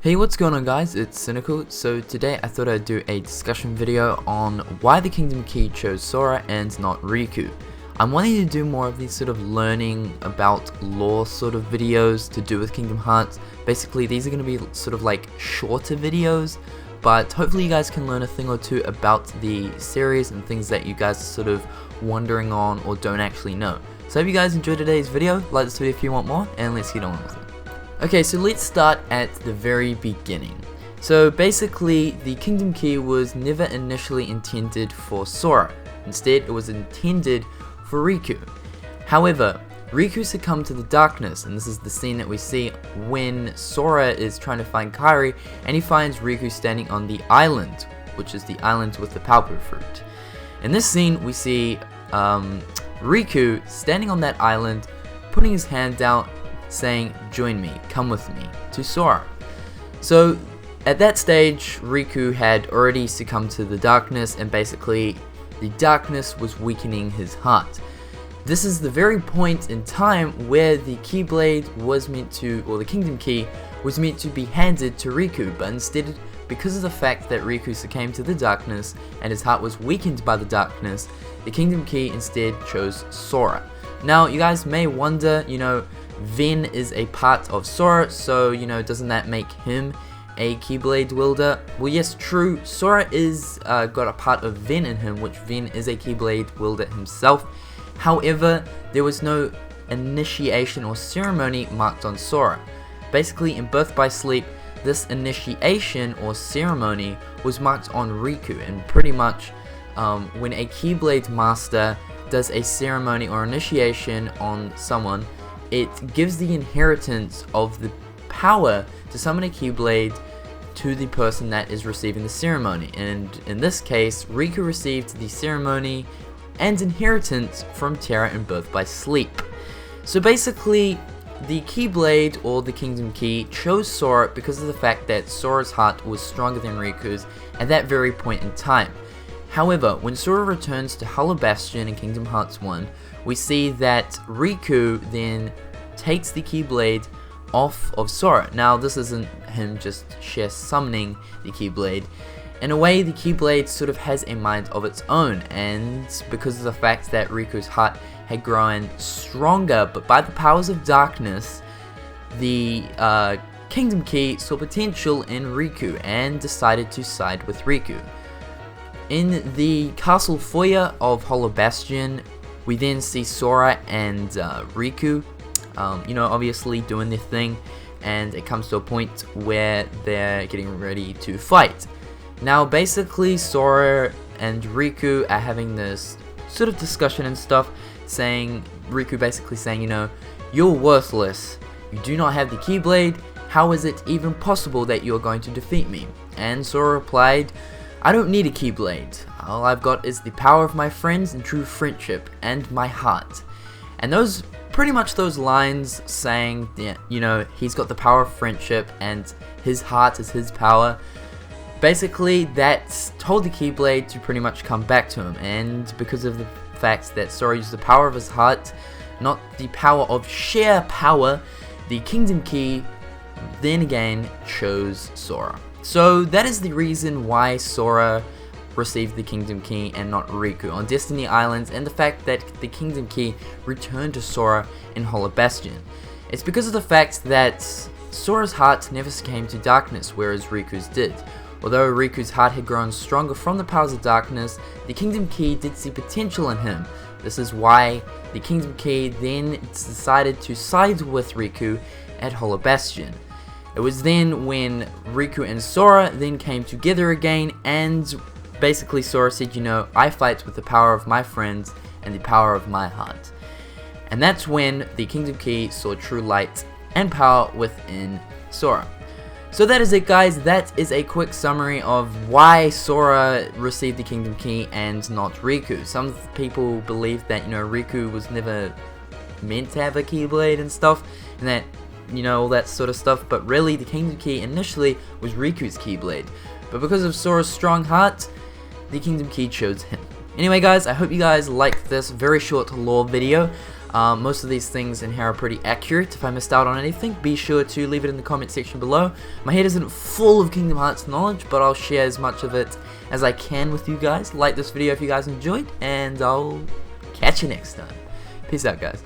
Hey, what's going on guys, it's Cynnnical. So today I thought I'd do a discussion video on why the Kingdom Key chose Sora and not Riku. I'm wanting to do more of these sort of learning about lore sort of videos to do with Kingdom Hearts. Basically these are going to be sort of like shorter videos, but hopefully you guys can learn a thing or two about the series and things that you guys are sort of wondering on or don't actually know. So I hope you guys enjoyed today's video, like this video if you want more, and let's get on with it. Okay, so let's start at the very beginning. So basically, the Kingdom Key was never initially intended for Sora. Instead, it was intended for Riku. However, Riku succumbed to the darkness, and this is the scene that we see when Sora is trying to find Kairi, and he finds Riku standing on the island, which is the island with the Palpu fruit. In this scene, we see Riku standing on that island, putting his hand out, saying, "Join me, come with me," to Sora. So at that stage, Riku had already succumbed to the darkness, and basically the darkness was weakening his heart. This is the very point in time where the Keyblade was meant to, or the Kingdom Key was meant to be handed to Riku, but instead, because of the fact that Riku succumbed to the darkness and his heart was weakened by the darkness, the Kingdom Key instead chose Sora. Now you guys may wonder, Ven is a part of Sora, so doesn't that make him a Keyblade wielder? Well, yes, true. Sora is got a part of Ven in him, which Ven is a Keyblade wielder himself. However, there was no initiation or ceremony marked on Sora. Basically, in Birth by Sleep, this initiation or ceremony was marked on Riku, and pretty much when a Keyblade master does a ceremony or initiation on someone, it gives the inheritance of the power to summon a Keyblade to the person that is receiving the ceremony. And in this case, Riku received the ceremony and inheritance from Terra in Birth by Sleep. So basically, the Keyblade, or the Kingdom Key, chose Sora because of the fact that Sora's heart was stronger than Riku's at that very point in time. However, when Sora returns to Hollow Bastion in Kingdom Hearts 1, we see that Riku then takes the Keyblade off of Sora. Now, this isn't him just sheer summoning the Keyblade. In a way, the Keyblade sort of has a mind of its own, and because of the fact that Riku's heart had grown stronger, but by the powers of darkness, the Kingdom Key saw potential in Riku and decided to side with Riku. In the castle foyer of Hollow Bastion, we then see Sora and Riku, obviously doing their thing, and it comes to a point where they're getting ready to fight. Now, basically, Sora and Riku are having this sort of discussion and stuff, Riku basically saying, "You're worthless. You do not have the Keyblade. How is it even possible that you're going to defeat me?" And Sora replied, "I don't need a Keyblade. All I've got is the power of my friends and true friendship and my heart." And pretty much those lines saying that, he's got the power of friendship and his heart is his power, basically that told the Keyblade to pretty much come back to him. And because of the fact that Sora used the power of his heart, not the power of sheer power, the Kingdom Key then again chose Sora. So that is the reason why Sora received the Kingdom Key and not Riku on Destiny Islands, and the fact that the Kingdom Key returned to Sora in Hollow Bastion. It's because of the fact that Sora's heart never succumbed to darkness, whereas Riku's did. Although Riku's heart had grown stronger from the powers of darkness, the Kingdom Key did see potential in him. This is why the Kingdom Key then decided to side with Riku at Hollow Bastion. It was then when Riku and Sora then came together again, and basically Sora said, "I fight with the power of my friends and the power of my heart." And that's when the Kingdom Key saw true light and power within Sora. So that is it, guys. That is a quick summary of why Sora received the Kingdom Key and not Riku. Some people believe that, Riku was never meant to have a Keyblade and stuff, and that, all that sort of stuff, but really the Kingdom Key initially was Riku's Keyblade. But because of Sora's strong heart, the Kingdom Key chose him. Anyway guys, I hope you guys liked this very short lore video. Most of these things in here are pretty accurate. If I missed out on anything, be sure to leave it in the comment section below. My head isn't full of Kingdom Hearts knowledge, but I'll share as much of it as I can with you guys. Like this video if you guys enjoyed, and I'll catch you next time. Peace out, guys.